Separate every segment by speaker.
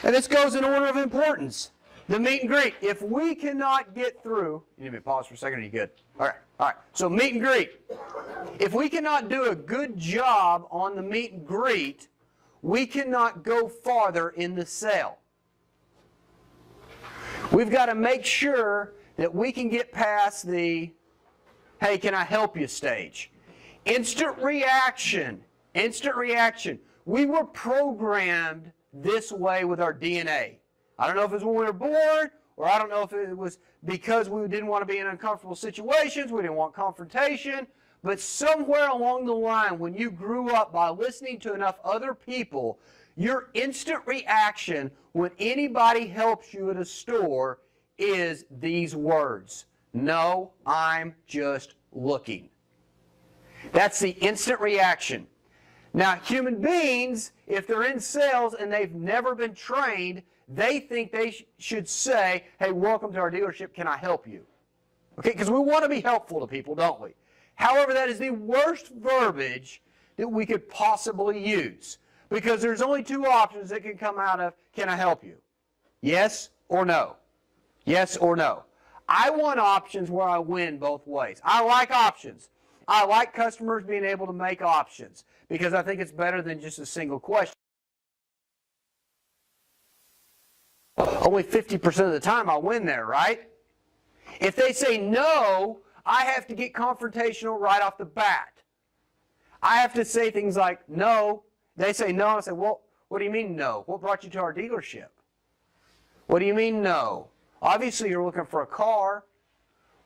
Speaker 1: And this goes in order of importance. The meet and greet. If we cannot get through, you need me to pause for a second, are you good? All right. So meet and greet. If we cannot do a good job on the meet and greet, we cannot go farther in the sale. We've got to make sure that we can get past the, hey, can I help you stage. Instant reaction. Instant reaction. We were programmed this way with our DNA. I don't know if it was when we were born, or I don't know if it was because we didn't want to be in uncomfortable situations, we didn't want confrontation, but somewhere along the line, when you grew up by listening to enough other people, your instant reaction when anybody helps you at a store is these words. No, I'm just looking. That's the instant reaction. Now, human beings, if they're in sales and they've never been trained, they think they should say, hey, welcome to our dealership, can I help you? Okay, because we want to be helpful to people, don't we? However, that is the worst verbiage that we could possibly use, because there's only two options that can come out of, can I help you? Yes or no? Yes or no? I want options where I win both ways. I like options. I like customers being able to make options, because I think it's better than just a single question. Only 50% of the time I win there, right? If they say no, I have to get confrontational right off the bat. I have to say things like, no. They say no. I say, well, what do you mean no? What brought you to our dealership? What do you mean no? Obviously, you're looking for a car.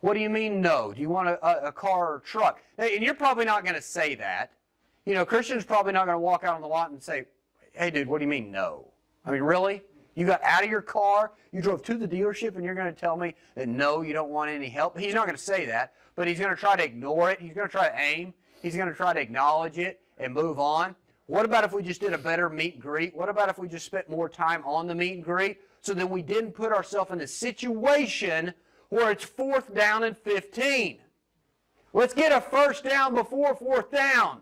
Speaker 1: What do you mean no? Do you want a car or truck? And you're probably not going to say that. You know, Christian's probably not going to walk out on the lot and say, hey, dude, what do you mean no? I mean, really? You got out of your car, you drove to the dealership, and you're going to tell me that no, you don't want any help? He's not going to say that, but he's going to try to ignore it. He's going to try to aim. He's going to try to acknowledge it and move on. What about if we just did a better meet and greet? What about if we just spent more time on the meet and greet so that we didn't put ourselves in a situation where it's 4th down and 15? Let's get a first down before 4th down.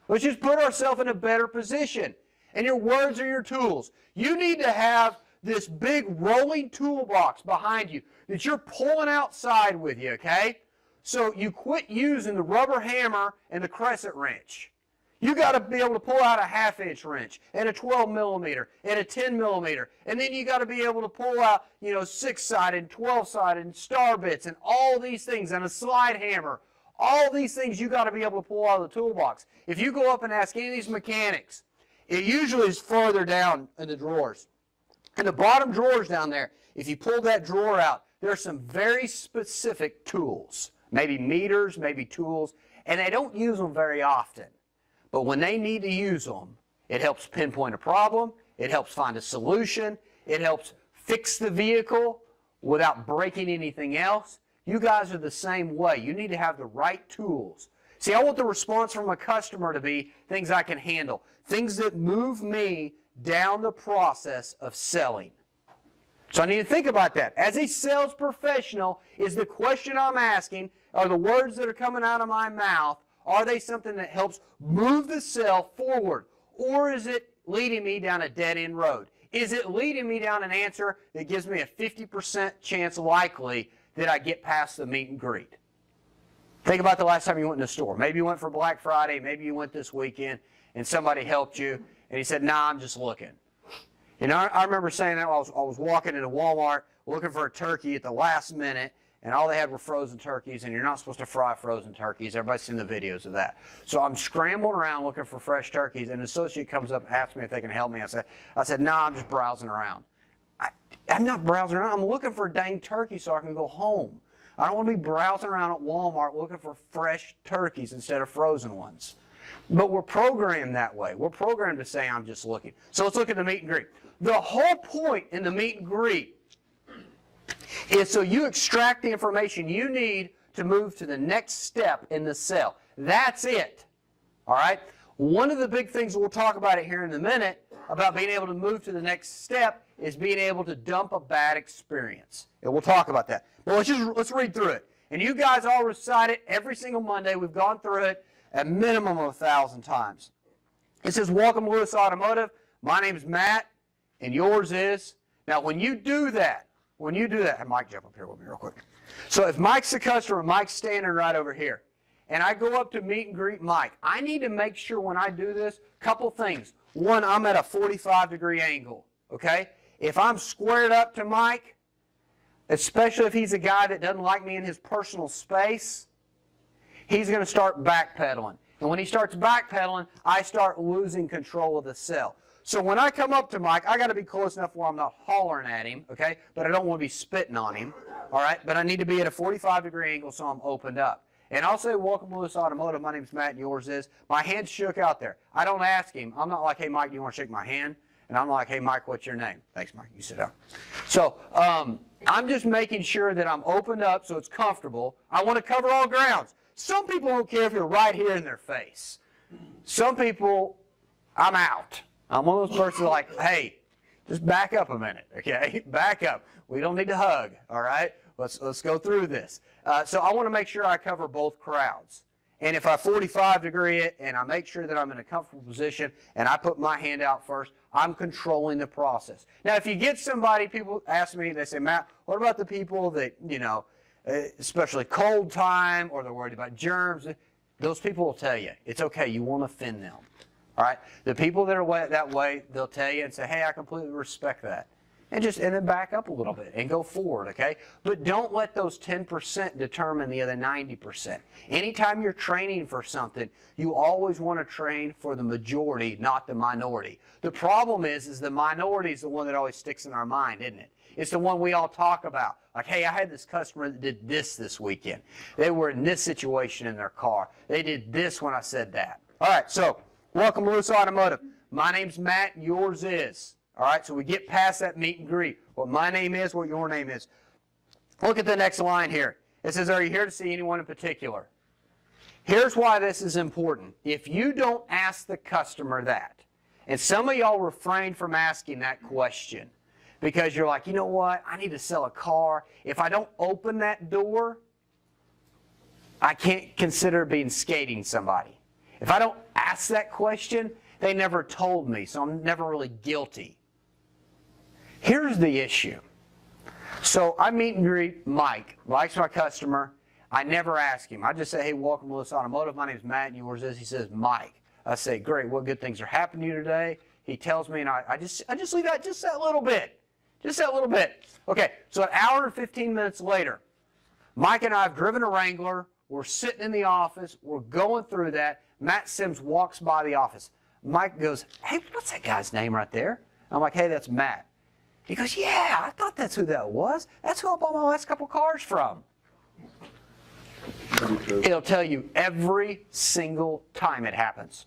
Speaker 1: Let's just put ourselves in a better position. And your words are your tools. You need to have this big rolling toolbox behind you that you're pulling outside with you, okay? So you quit using the rubber hammer and the crescent wrench. You got to be able to pull out a 1/2-inch wrench and a 12 millimeter and a 10 millimeter. And then you got to be able to pull out, 6-sided, 12-sided, and star bits and all these things, and a slide hammer. All these things you got to be able to pull out of the toolbox. If you go up and ask any of these mechanics, it usually is further down in the drawers. In the bottom drawers down there, if you pull that drawer out, there are some very specific tools. Maybe meters, maybe tools, and they don't use them very often. But when they need to use them, it helps pinpoint a problem, it helps find a solution, it helps fix the vehicle without breaking anything else. You guys are the same way. You need to have the right tools. See, I want the response from a customer to be things I can handle, things that move me down the process of selling. So I need to think about that. As a sales professional, is the question I'm asking, are the words that are coming out of my mouth, are they something that helps move the sale forward? Or is it leading me down a dead-end road? Is it leading me down an answer that gives me a 50% chance likely that I get past the meet and greet? Think about the last time you went in the store. Maybe you went for Black Friday, maybe you went this weekend, and somebody helped you, and he said, nah, I'm just looking. I remember saying that while I was walking into Walmart looking for a turkey at the last minute, and all they had were frozen turkeys, and you're not supposed to fry frozen turkeys. Everybody's seen the videos of that. So I'm scrambling around looking for fresh turkeys, and an associate comes up and asks me if they can help me. I said, no, I'm just browsing around. I'm not browsing around. I'm looking for a dang turkey so I can go home. I don't want to be browsing around at Walmart looking for fresh turkeys instead of frozen ones. But we're programmed that way. We're programmed to say, I'm just looking. So let's look at the meet and greet. The whole point in the meet and greet is so you extract the information you need to move to the next step in the sale. That's it. All right? One of the big things, we'll talk about it here in a minute, about being able to move to the next step is being able to dump a bad experience. And we'll talk about that. But let's read through it. And you guys all recite it every single Monday. We've gone through it a minimum of 1,000 times. It says, welcome to Lewis Automotive. My name is Matt, and yours is. Now, when you do that, and Mike, jump up here with me real quick. So if Mike's the customer, Mike's standing right over here, and I go up to meet and greet Mike, I need to make sure when I do this, couple things. One, I'm at a 45-degree angle, okay? If I'm squared up to Mike, especially if he's a guy that doesn't like me in his personal space, he's going to start backpedaling. And when he starts backpedaling, I start losing control of the cell. So when I come up to Mike, I got to be close enough where I'm not hollering at him, okay? But I don't want to be spitting on him, all right? But I need to be at a 45-degree angle so I'm opened up. And I'll say, welcome to Lewis Automotive. My name's Matt and yours is. My hand's shook out there. I don't ask him. I'm not like, hey, Mike, do you want to shake my hand? And I'm like, hey, Mike, what's your name? Thanks, Mike. You sit down. So I'm just making sure that I'm opened up so it's comfortable. I want to cover all grounds. Some people don't care if you're right here in their face. Some people, I'm out. I'm one of those persons like, hey, just back up a minute, okay? Back up. We don't need to hug, all right? Let's go through this. So I want to make sure I cover both crowds. And if I 45-degree it and I make sure that I'm in a comfortable position and I put my hand out first, I'm controlling the process. Now, if you get somebody, people ask me, they say, Matt, what about the people that, you know, especially cold time or they're worried about germs? Those people will tell you, it's okay, you won't offend them. All right? The people that are that way, they'll tell you and say, hey, I completely respect that. And then back up a little bit and go forward, okay? But don't let those 10% determine the other 90%. Anytime you're training for something, you always want to train for the majority, not the minority. The problem is the minority is the one that always sticks in our mind, isn't it? It's the one we all talk about. Like, hey, I had this customer that did this weekend. They were in this situation in their car. They did this when I said that. All right, so welcome to Lewis Automotive. My name's Matt, yours is. All right, so we get past that meet and greet. What my name is, what your name is. Look at the next line here. It says, are you here to see anyone in particular? Here's why this is important. If you don't ask the customer that, and some of y'all refrain from asking that question because you're like, you know what, I need to sell a car. If I don't open that door, I can't consider being skating somebody. If I don't ask that question, they never told me, so I'm never really guilty. Here's the issue. So I meet and greet Mike. Mike's my customer. I never ask him. I just say, hey, welcome to Lewis Automotive. My name's Matt, and yours is. He says, Mike. I say, great, what good things are happening to you today? He tells me, and I just leave out just that little bit. Just that little bit. Okay, so an hour and 15 minutes later, Mike and I have driven a Wrangler. We're sitting in the office. We're going through that. Matt Sims walks by the office. Mike goes, hey, what's that guy's name right there? I'm like, hey, that's Matt. He goes, yeah, I thought that's who that was. That's who I bought my last couple cars from. It'll tell you every single time it happens.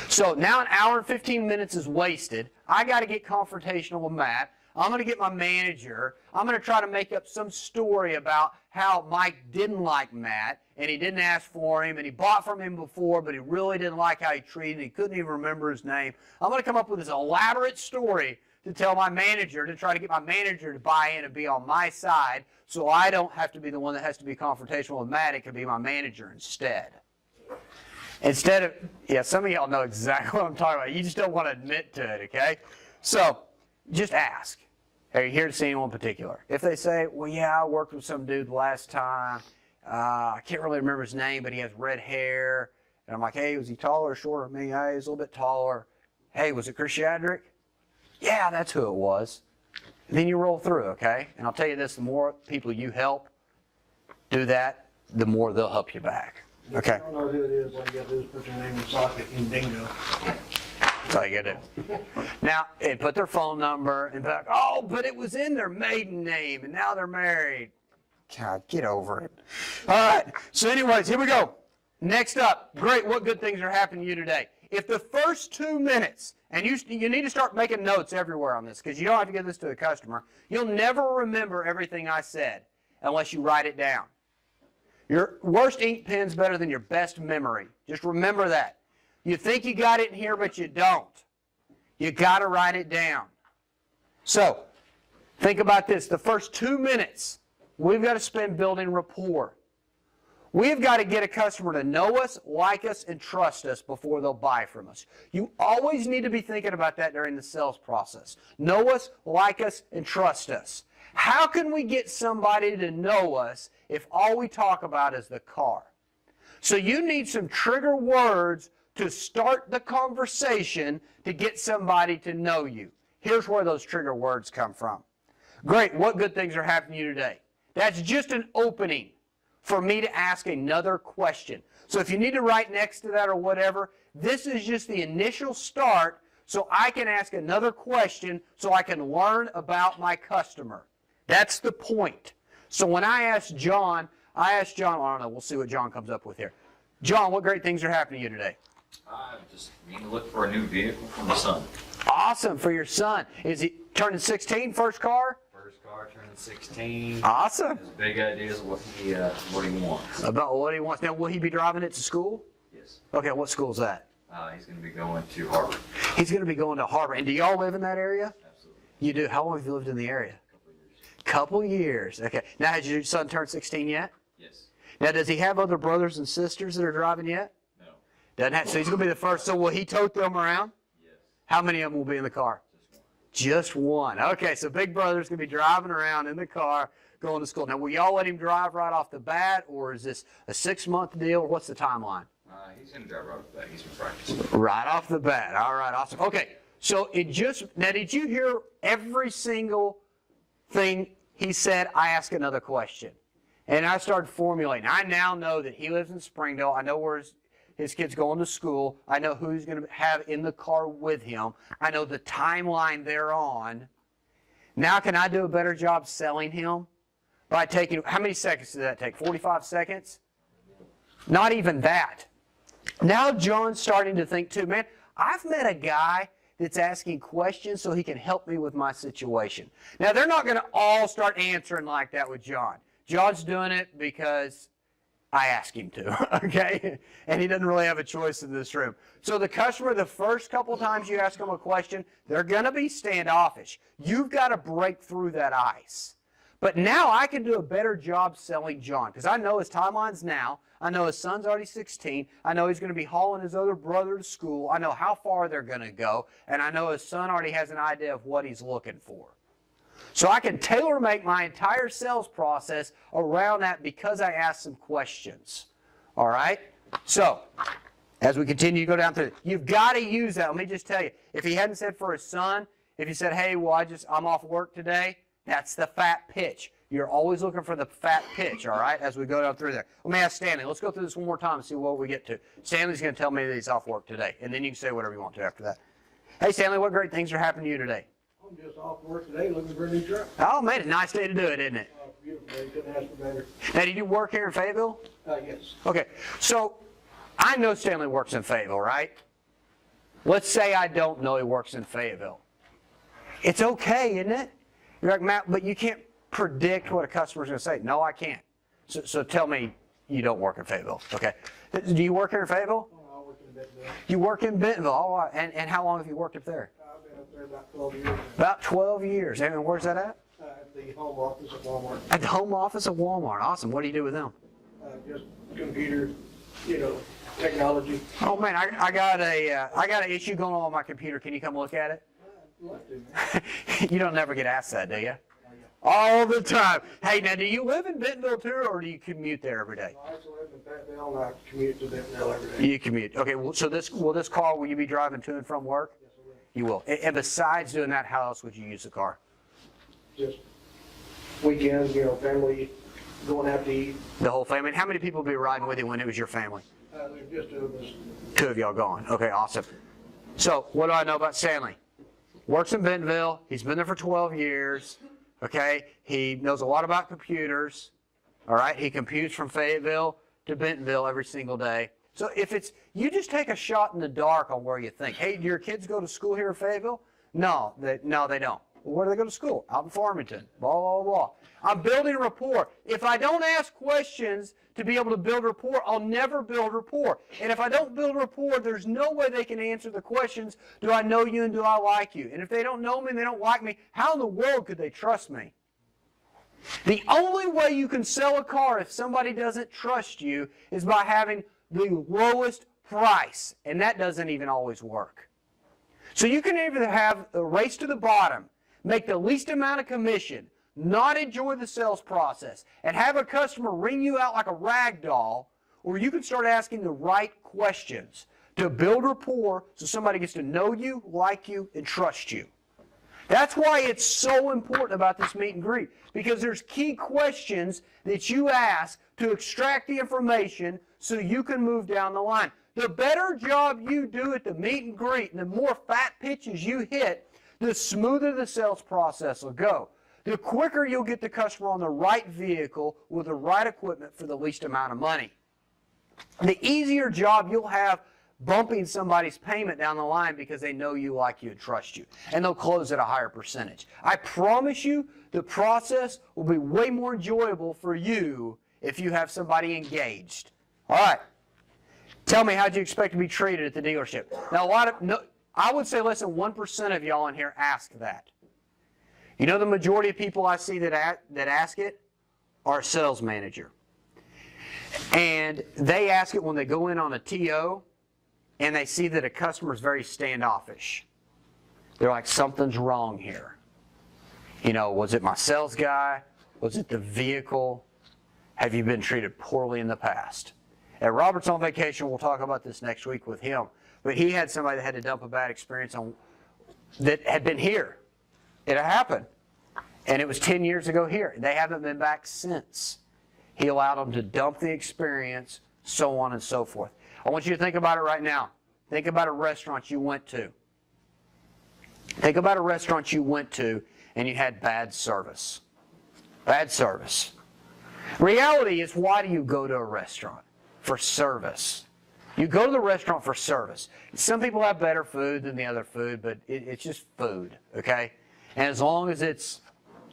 Speaker 1: So now an hour and 15 minutes is wasted. I got to get confrontational with Matt. I'm going to get my manager. I'm going to try to make up some story about how Mike didn't like Matt, and he didn't ask for him, and he bought from him before, but he really didn't like how he treated him. He couldn't even remember his name. I'm going to come up with this elaborate story to tell my manager, to try to get my manager to buy in and be on my side, so I don't have to be the one that has to be confrontational with Matt. It can be my manager instead. Instead of, yeah, some of y'all know exactly what I'm talking about. You just don't want to admit to it, okay? So just ask. Are you here to see anyone in particular? If they say, well, yeah, I worked with some dude last time. I can't really remember his name, but he has red hair. And I'm like, hey, was he taller or shorter than me? Hey, he's a little bit taller. Hey, was it Chris Shadrick? Yeah, that's who it was. And then you roll through, okay? And I'll tell you this, the more people you help do that, the more they'll help you back. Okay?
Speaker 2: If you don't know who it is, all you got to do is put their name in socket and bingo.
Speaker 1: That's all you got to do. Now, and put their phone number and be like, oh, but it was in their maiden name, and now they're married. God, get over it. All right, so anyways, here we go. Next up, great, what good things are happening to you today? If the first 2 minutes, and you need to start making notes everywhere on this because you don't have to give this to a customer. You'll never remember everything I said unless you write it down. Your worst ink pen's better than your best memory. Just remember that. You think you got it in here, but you don't. You got to write it down. So, think about this. The first 2 minutes, we've got to spend building rapport. We've got to get a customer to know us, like us, and trust us before they'll buy from us. You always need to be thinking about that during the sales process. Know us, like us, and trust us. How can we get somebody to know us if all we talk about is the car? So you need some trigger words to start the conversation to get somebody to know you. Here's where those trigger words come from. Great, what good things are happening to you today? That's just an opening for me to ask another question. So if you need to write next to that or whatever, this is just the initial start so I can ask another question so I can learn about my customer. That's the point. So when I asked John, I don't know, we'll see what John comes up with here. John, what great things are happening to you today?
Speaker 3: I just need to look for a new vehicle for my son.
Speaker 1: Awesome, for your son. Is he turning 16, first car?
Speaker 3: First car, turning 16.
Speaker 1: Awesome.
Speaker 3: His big idea is what he wants.
Speaker 1: About what he wants. Now, will he be driving it to school?
Speaker 3: Yes.
Speaker 1: Okay, what school's that?
Speaker 3: He's going to be going to Harvard.
Speaker 1: He's going to be going to Harvard. And do y'all live in that area?
Speaker 3: Absolutely.
Speaker 1: You do. How long have you lived in the area? Couple years. Okay. Now, has your son turned 16 yet?
Speaker 3: Yes.
Speaker 1: Now, does he have other brothers and sisters that are driving yet?
Speaker 3: No.
Speaker 1: Doesn't have. So he's going to be the first. So will he tote them around?
Speaker 3: Yes.
Speaker 1: How many of them will be in the car? Just one. Okay, so big brother's going to be driving around in the car going to school. Now, will y'all let him drive right off the bat, or is this a 6-month deal, or what's the timeline?
Speaker 3: He's going to drive right off the bat. He's been practicing.
Speaker 1: Right off the bat. All right, awesome. Okay, so now did you hear every single thing he said? I asked another question. And I started formulating. I now know that he lives in Springdale. I know where his kid's going to school. I know who he's going to have in the car with him. I know the timeline they're on. Now can I do a better job selling him? By taking, how many seconds did that take? 45 seconds? Not even that. Now John's starting to think too, man, I've met a guy that's asking questions so he can help me with my situation. Now they're not going to all start answering like that with John. John's doing it because I asked him to, okay? And he doesn't really have a choice in this room. So the customer, the first couple times you ask them a question, they're going to be standoffish. You've got to break through that ice. But now I can do a better job selling John because I know his timeline's now. I know his son's already 16. I know he's going to be hauling his other brother to school. I know how far they're going to go. And I know his son already has an idea of what he's looking for. So I can tailor-make my entire sales process around that because I asked some questions. All right? So, as we continue to go down through it, you've got to use that. Let me just tell you, if he hadn't said for his son, if he said, hey, well, I'm off work today, that's the fat pitch. You're always looking for the fat pitch, all right, as we go down through there. Let me ask Stanley. Let's go through this one more time and see what we get to. Stanley's going to tell me that he's off work today, and then you can say whatever you want to after that. Hey, Stanley, what great things are happening to you today?
Speaker 2: I'm just off work today looking for a new truck.
Speaker 1: Oh, man, a nice day to do it, isn't it?
Speaker 2: Beautiful day, couldn't ask for better.
Speaker 1: Now, did you work here in Fayetteville?
Speaker 2: Yes.
Speaker 1: Okay, so I know Stanley works in Fayetteville, right? Let's say I don't know he works in Fayetteville. It's okay, isn't it? You're like, Matt, but you can't predict what a customer's going to say. No, I can't. So tell me you don't work in Fayetteville. Okay. Do you work here in Fayetteville?
Speaker 2: I work in Bentonville.
Speaker 1: You work in Bentonville. All right. And how long have you worked up there?
Speaker 2: I've been up there about 12 years.
Speaker 1: About 12 years. And where's that at?
Speaker 2: At the home office at Walmart.
Speaker 1: At the home office of Walmart. Awesome. What do you do with them?
Speaker 2: Just computer, technology.
Speaker 1: Oh, man, I got an issue going on with my computer. Can you come look at it?
Speaker 2: I'd love to, man.
Speaker 1: You don't never get asked that, do you? All the time. Hey, now, do you live in Bentonville too, or do you commute there every day?
Speaker 2: I also live in Fayetteville and I commute to Bentonville every day.
Speaker 1: You commute. Okay, well, so this car, will you be driving to and from work?
Speaker 2: Yes, I will.
Speaker 1: You will. And besides doing that, how else would you use the car?
Speaker 2: Just weekends, family going out to eat.
Speaker 1: The whole family? And how many people would be riding with you when it was your family?
Speaker 2: There's just two of us.
Speaker 1: Two of y'all gone. Okay, awesome. So, what do I know about Stanley? Works in Bentonville. He's been there for 12 years. Okay, he knows a lot about computers. All right, he computes from Fayetteville to Bentonville every single day. So if you just take a shot in the dark on where you think, hey, do your kids go to school here in Fayetteville? No, they don't. Well, where do they go to school? Out in Farmington. Blah, blah, blah. I'm building rapport. If I don't ask questions to be able to build rapport, I'll never build rapport. And if I don't build rapport, there's no way they can answer the questions, do I know you and do I like you? And if they don't know me and they don't like me, how in the world could they trust me? The only way you can sell a car if somebody doesn't trust you is by having the lowest price, and that doesn't even always work. So you can either have a race to the bottom, make the least amount of commission, not enjoy the sales process, and have a customer ring you out like a rag doll, or you can start asking the right questions to build rapport so somebody gets to know you, like you, and trust you. That's why it's so important about this meet and greet, because there's key questions that you ask to extract the information so you can move down the line. The better job you do at the meet and greet and the more fat pitches you hit, the smoother the sales process will go. The quicker you'll get the customer on the right vehicle with the right equipment for the least amount of money. The easier job you'll have bumping somebody's payment down the line because they know you, like you, and trust you. And they'll close at a higher percentage. I promise you the process will be way more enjoyable for you if you have somebody engaged. All right. Tell me, how'd you expect to be treated at the dealership? Now, I would say less than 1% of y'all in here ask that. You know the majority of people I see that ask it are a sales manager. And they ask it when they go in on a TO and they see that a customer is very standoffish. They're like, something's wrong here. You know, was it my sales guy? Was it the vehicle? Have you been treated poorly in the past? At Robert's on Vacation, we'll talk about this next week with him. But he had somebody that had to dump a bad experience on that had been here. It happened. And it was 10 years ago here. They haven't been back since. He allowed them to dump the experience, so on and so forth. I want you to think about it right now. Think about a restaurant you went to. Think about a restaurant you went to and you had bad service. Bad service. Reality is, why do you go to a restaurant? For service. You go to the restaurant for service. Some people have better food than the other food, but it's just food, okay? And as long as it's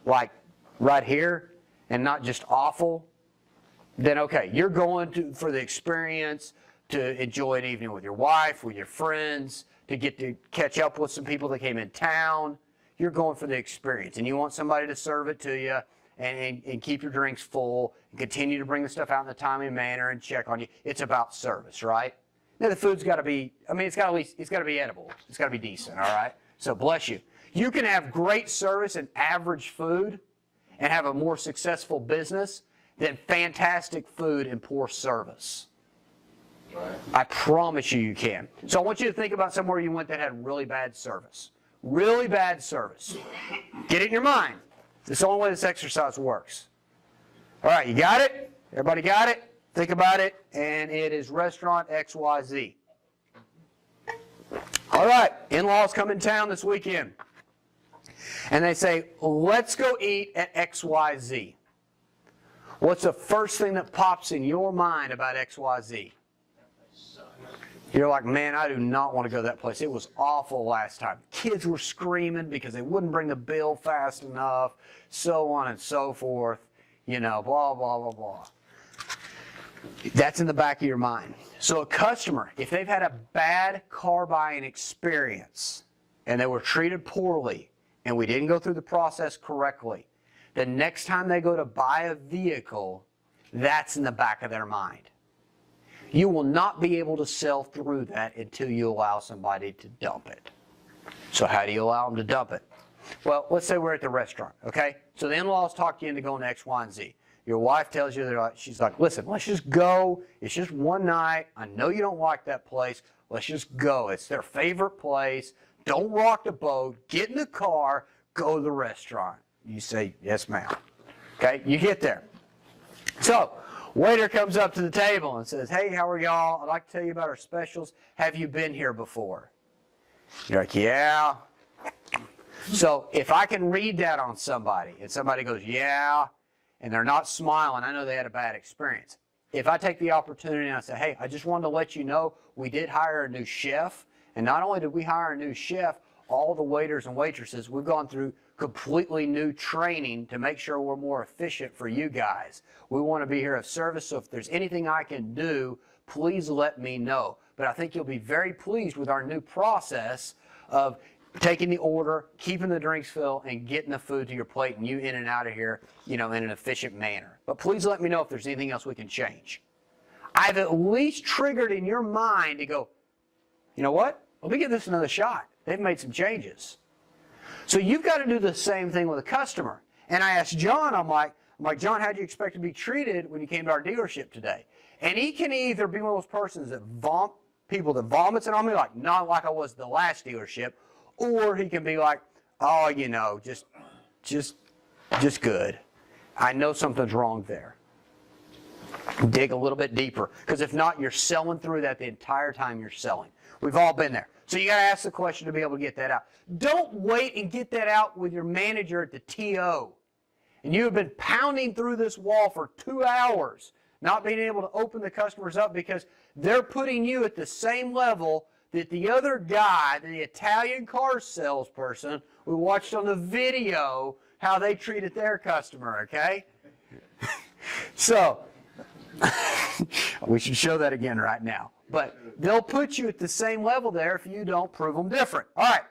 Speaker 1: like right here and not just awful, then okay, you're going for the experience, to enjoy an evening with your wife, with your friends, to get to catch up with some people that came in town. You're going for the experience, and you want somebody to serve it to you and keep your drinks full and continue to bring the stuff out in a timely manner and check on you. It's about service, right? Now the food's got to be, it's got to be edible. It's got to be decent, all right? So bless you. You can have great service and average food and have a more successful business than fantastic food and poor service. Right. I promise you can. So I want you to think about somewhere you went that had really bad service. Really bad service. Get it in your mind. It's the only way this exercise works. All right, you got it? Everybody got it? Think about it. And it is restaurant XYZ. All right, in-laws come in town this weekend. And they say, let's go eat at XYZ. What's the first thing that pops in your mind about XYZ? You're like, man, I do not want to go to that place. It was awful last time. Kids were screaming because they wouldn't bring the bill fast enough, so on and so forth. You know, blah, blah, blah, blah. That's in the back of your mind. So a customer, if they've had a bad car buying experience and they were treated poorly and we didn't go through the process correctly, the next time they go to buy a vehicle, that's in the back of their mind. You will not be able to sell through that until you allow somebody to dump it. So how do you allow them to dump it? Well, let's say we're at the restaurant, okay? So the in-laws talk you into going to X, Y, and Z. Your wife tells you, she's like, listen, let's just go. It's just one night. I know you don't like that place. Let's just go. It's their favorite place. Don't rock the boat. Get in the car. Go to the restaurant. You say, yes, ma'am. Okay, you get there. So, waiter comes up to the table and says, hey, how are y'all? I'd like to tell you about our specials. Have you been here before? You're like, yeah. So if I can read that on somebody and somebody goes, yeah, and they're not smiling, I know they had a bad experience. If I take the opportunity and I say, hey, I just wanted to let you know we did hire a new chef. And not only did we hire a new chef, all the waiters and waitresses, we've gone through completely new training to make sure we're more efficient for you guys. We want to be here of service, so if there's anything I can do, please let me know. But I think you'll be very pleased with our new process of taking the order, keeping the drinks filled, and getting the food to your plate and you in and out of here, in an efficient manner. But please let me know if there's anything else we can change. I've at least triggered in your mind to go, you know what? Let me give this another shot. They've made some changes. So you've got to do the same thing with a customer. And I asked John, I'm like, John, how do you expect to be treated when you came to our dealership today? And he can either be one of those persons that vomits it on me, like not like I was the last dealership, or he can be like, oh, just good. I know something's wrong there. Dig a little bit deeper, because if not, you're selling through that the entire time you're selling. We've all been there. So you got to ask the question to be able to get that out. Don't wait and get that out with your manager at the TO. And you have been pounding through this wall for 2 hours, not being able to open the customers up because they're putting you at the same level that the other guy, the Italian car salesperson, we watched on the video how they treated their customer, okay? So, we should show that again right now. But they'll put you at the same level there if you don't prove them different. All right.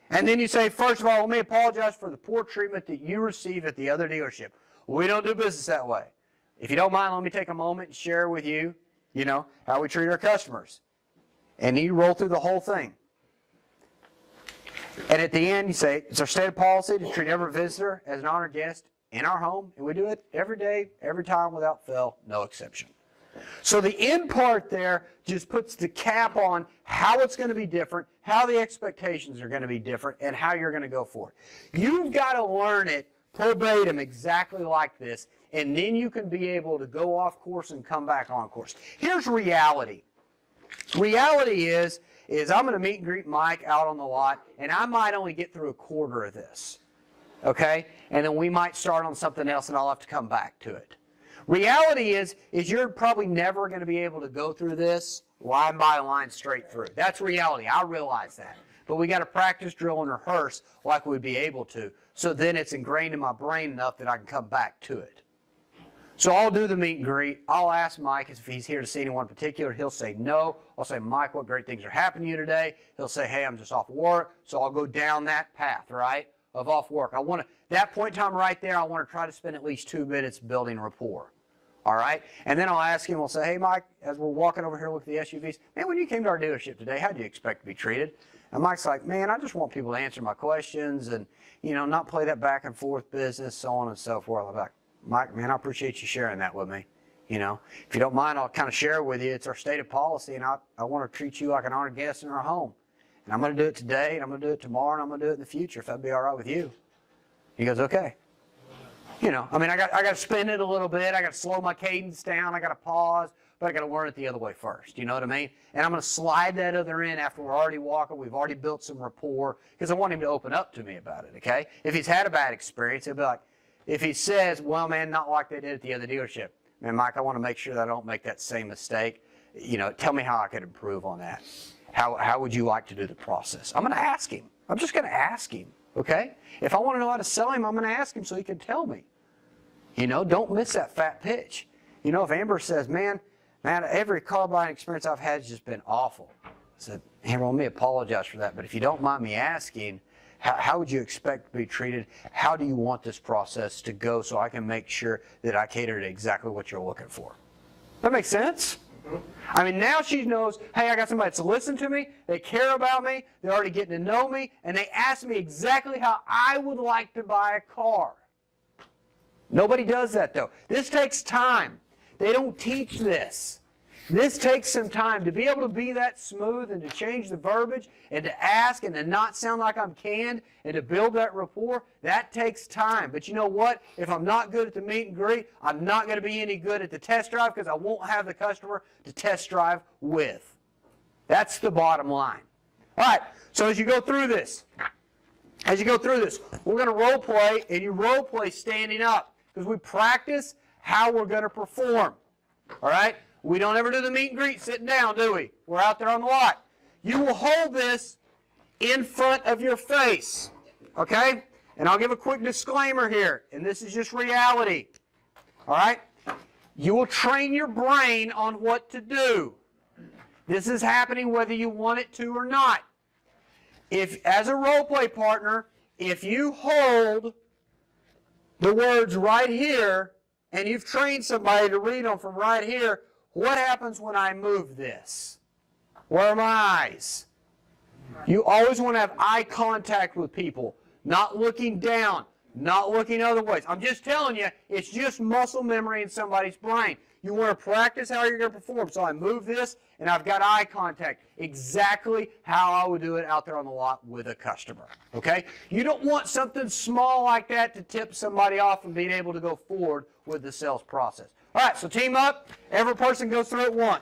Speaker 1: And then you say, first of all, let me apologize for the poor treatment that you received at the other dealership. We don't do business that way. If you don't mind, let me take a moment and share with you, how we treat our customers. And you roll through the whole thing. And at the end, you say, it's our stated policy to treat every visitor as an honored guest in our home. And we do it every day, every time, without fail, no exception. So the end part there just puts the cap on how it's going to be different, how the expectations are going to be different, and how you're going to go for it. You've got to learn it verbatim exactly like this, and then you can be able to go off course and come back on course. Here's reality. Reality is I'm going to meet and greet Mike out on the lot, and I might only get through a quarter of this, okay? And then we might start on something else, and I'll have to come back to it. Reality is you're probably never going to be able to go through this line by line straight through. That's reality. I realize that. But we got to practice, drill, and rehearse like we'd be able to. So then it's ingrained in my brain enough that I can come back to it. So I'll do the meet and greet. I'll ask Mike if he's here to see anyone in particular. He'll say no. I'll say, Mike, what great things are happening to you today? He'll say, hey, I'm just off work. So I'll go down that path, right, of off work. That point in time right there, I want to try to spend at least 2 minutes building rapport. All right? And then I'll ask him, I'll say, hey, Mike, as we're walking over here looking at the SUVs, man, when you came to our dealership today, how do you expect to be treated? And Mike's like, man, I just want people to answer my questions and, not play that back and forth business, so on and so forth. I'm like, Mike, man, I appreciate you sharing that with me. If you don't mind, I'll kind of share with you. It's our stated policy, and I want to treat you like an honored guest in our home. And I'm going to do it today, and I'm going to do it tomorrow, and I'm going to do it in the future, if that'd be all right with you. He goes, okay. I got to spin it a little bit. I got to slow my cadence down. I got to pause, but I got to learn it the other way first. You know what I mean? And I'm going to slide that other in after we're already walking. We've already built some rapport because I want him to open up to me about it, okay? If he's had a bad experience, he'll be like, if he says, well, man, not like they did at the other dealership. Man, Mike, I want to make sure that I don't make that same mistake. Tell me how I could improve on that. How would you like to do the process? I'm going to ask him. I'm just going to ask him, okay? If I want to know how to sell him, I'm going to ask him so he can tell me. Don't miss that fat pitch. If Amber says, man, every car buying experience I've had has just been awful. I said, Amber, let me apologize for that. But if you don't mind me asking, how would you expect to be treated? How do you want this process to go so I can make sure that I cater to exactly what you're looking for? That makes sense? Now she knows, hey, I got somebody that's listening to me, they care about me, they're already getting to know me, and they ask me exactly how I would like to buy a car. Nobody does that, though. This takes time. They don't teach this. This takes some time to be able to be that smooth and to change the verbiage and to ask and to not sound like I'm canned and to build that rapport. That takes time. But you know what? If I'm not good at the meet and greet, I'm not going to be any good at the test drive because I won't have the customer to test drive with. That's the bottom line. All right, so as you go through this, we're going to role play, and you role play standing up. Because we practice how we're going to perform. All right? We don't ever do the meet and greet sitting down, do we? We're out there on the lot. You will hold this in front of your face. Okay? And I'll give a quick disclaimer here. And this is just reality. All right? You will train your brain on what to do. This is happening whether you want it to or not. if as a role play partner, if you hold the words right here and you've trained somebody to read them from right here, what happens when I move this? Where are my eyes? You always want to have eye contact with people, not looking down, not looking other ways. I'm just telling you, it's just muscle memory in somebody's brain. You want to practice how you're going to perform. So I move this, and I've got eye contact, exactly how I would do it out there on the lot with a customer. Okay? You don't want something small like that to tip somebody off from being able to go forward with the sales process. All right, so team up. Every person goes through it once.